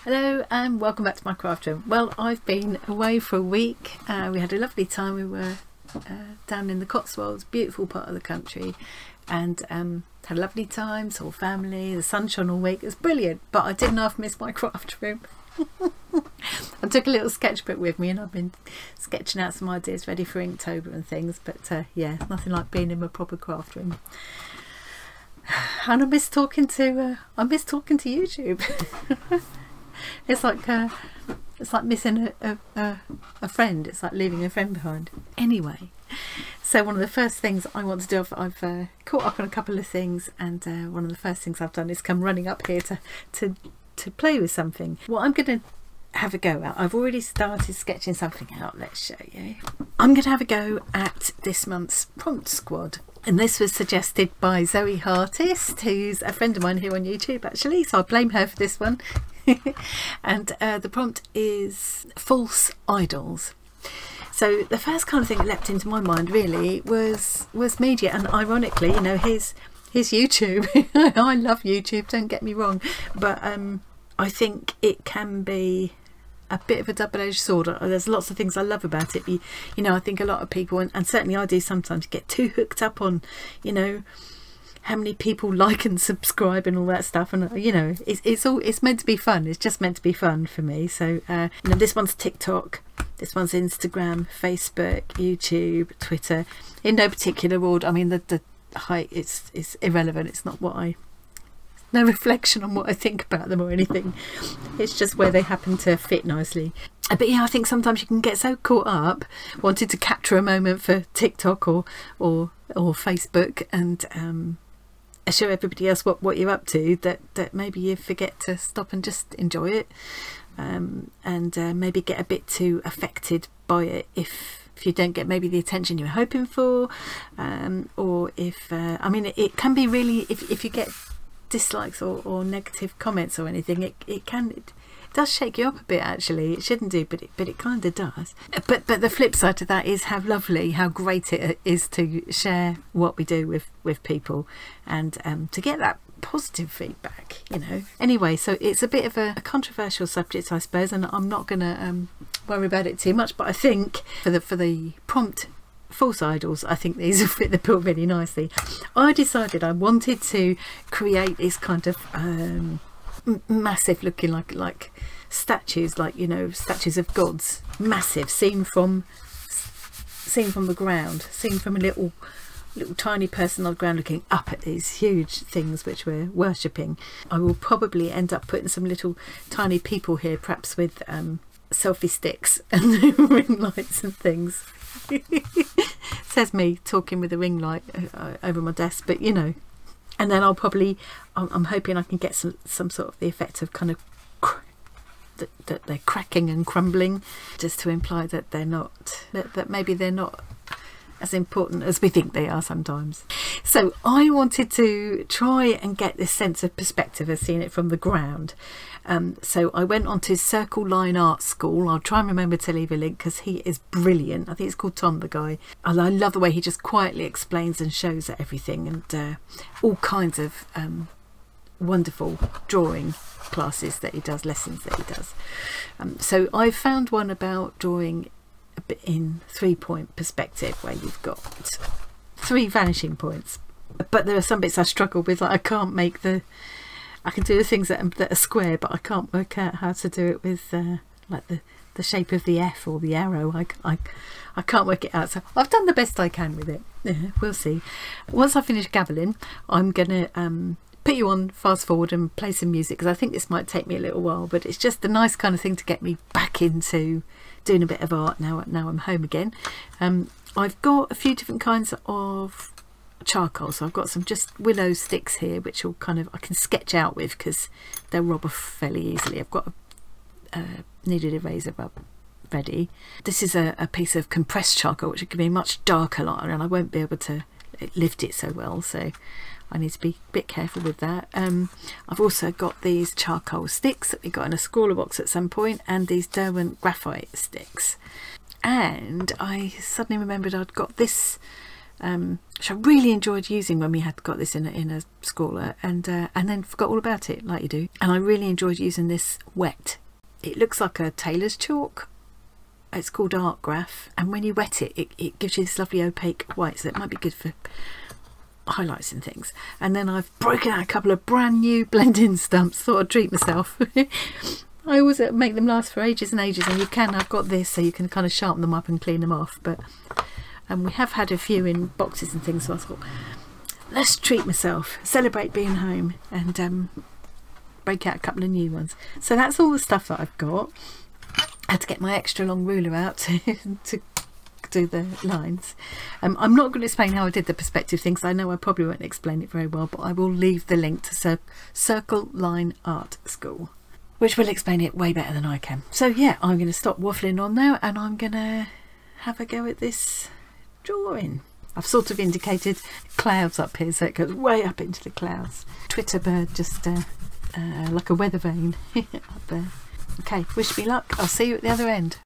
Hello and welcome back to my craft room. Well, I've been away for a week. We had a lovely time. We were down in the Cotswolds, beautiful part of the country, and had a lovely time, saw family, the sun shone all week. It was brilliant, but I didn't half miss my craft room. I took a little sketchbook with me and I've been sketching out some ideas ready for Inktober and things, but yeah, nothing like being in my proper craft room. And I miss talking to YouTube. It's like missing a friend. It's like leaving a friend behind. Anyway, so one of the first things I want to do, I've caught up on a couple of things, and one of the first things I've done is come running up here to play with something. What I'm going to have a go at, I've already started sketching something out. Let's show you. I'm going to have a go at this month's prompt squad. And this was suggested by Zoe Hartist, who's a friend of mine here on YouTube actually, so I blame her for this one. And the prompt is false idols. So the first kind of thing that leapt into my mind really was media, and ironically, you know, here's YouTube. I love YouTube, don't get me wrong, but I think it can be a bit of a double-edged sword. There's lots of things I love about it. You know, I think a lot of people, and certainly I do sometimes, get too hooked up on, you know, how many people like and subscribe and all that stuff, and you know, it's meant to be fun. It's just meant to be fun for me. So you know, this one's TikTok, this one's Instagram, Facebook, YouTube, Twitter, in no particular order. I mean, the height is irrelevant. It's not what no reflection on what I think about them or anything. It's just where they happen to fit nicely. But yeah, I think sometimes you can get so caught up wanting to capture a moment for TikTok or Facebook and show everybody else what you're up to, that maybe you forget to stop and just enjoy it, and maybe get a bit too affected by it if you don't get maybe the attention you're hoping for, or if I mean, it can be really, if you get dislikes or negative comments or anything, it does shake you up a bit actually. It shouldn't do, but it kind of does. But the flip side to that is how lovely, how great it is to share what we do with people, and to get that positive feedback, you know. Anyway, so it's a bit of a controversial subject, I suppose, and I'm not gonna worry about it too much, but I think for the prompt false idols, I think these will fit the bill really nicely. I decided I wanted to create this kind of massive looking like statues, like, you know, statues of gods, massive, seen from the ground, seen from a little tiny person on the ground looking up at these huge things which we're worshipping. I will probably end up putting some little tiny people here, perhaps with selfie sticks and ring lights and things. Says me talking with a ring light over my desk, but you know. And then I'm hoping I can get some sort of the effect of kind of that they're cracking and crumbling, just to imply that they're not, that maybe they're not as important as we think they are sometimes. So I wanted to try and get this sense of perspective of seeing it from the ground. So I went on to Circle Line Art School. I'll try and remember to leave a link because he is brilliant. I think it's called Tom, the guy. And I love the way he just quietly explains and shows everything, and all kinds of wonderful drawing classes that he does, lessons that he does. So I found one about drawing a bit in 3-point perspective, where you've got 3 vanishing points, but there are some bits I struggle with, like I can't make I can do the things that are square, but I can't work out how to do it with like the shape of the F or the arrow. I can't work it out, so I've done the best I can with it. Yeah, we'll see. Once I finish gabbling, I'm gonna put you on fast forward and play some music, because I think this might take me a little while, but it's just a nice kind of thing to get me back into doing a bit of art now I'm home again. I've got a few different kinds of charcoal, so I've got some just willow sticks here, which will kind of, I can sketch out with because they'll rub off fairly easily. I've got a kneaded eraser rub ready. This is a piece of compressed charcoal, which can be a much darker line, and I won't be able to lift it so well, so I need to be a bit careful with that. I've also got these charcoal sticks that we got in a scrawler box at some point, and these Derwent graphite sticks. And I suddenly remembered I'd got this which I really enjoyed using when we had got this in a schooler, and then forgot all about it, like you do. And I really enjoyed using this wet. It looks like a tailor's chalk. It's called Art Graph, and when you wet it, it gives you this lovely opaque white, so it might be good for highlights and things. And then I've broken out a couple of brand new blend-in stumps. Thought I'd treat myself. I always make them last for ages and ages, and you can. I've got this so you can kind of sharpen them up and clean them off, but we have had a few in boxes and things, so I thought, let's treat myself, celebrate being home, and break out a couple of new ones. So that's all the stuff that I've got. I had to get my extra long ruler out to do the lines. I'm not going to explain how I did the perspective things. I know I probably won't explain it very well, but I will leave the link to Circle Line Art School, which will explain it way better than I can. So yeah, I'm going to stop waffling on now, and I'm going to have a go at this drawing. I've sort of indicated clouds up here, so it goes way up into the clouds. Twitter bird just like a weather vane up there. Okay, wish me luck. I'll see you at the other end.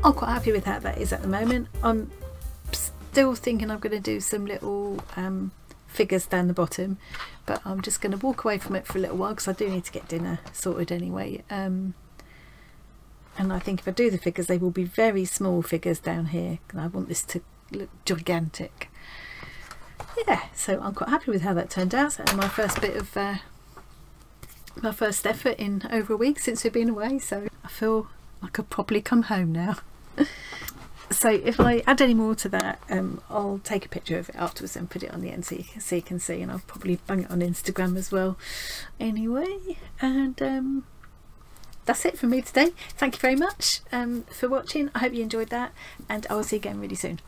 I'm quite happy with how that is at the moment. I'm still thinking I'm going to do some little figures down the bottom, but I'm just going to walk away from it for a little while because I do need to get dinner sorted anyway. And I think if I do the figures, they will be very small figures down here, and I want this to look gigantic. Yeah, so I'm quite happy with how that turned out. So my first bit of my first effort in over a week since we've been away, so I feel like I've probably come home now. So if I add any more to that, I'll take a picture of it afterwards and put it on the end so you can see, and I'll probably bang it on Instagram as well anyway. And that's it from me today. Thank you very much for watching. I hope you enjoyed that, and I will see you again really soon.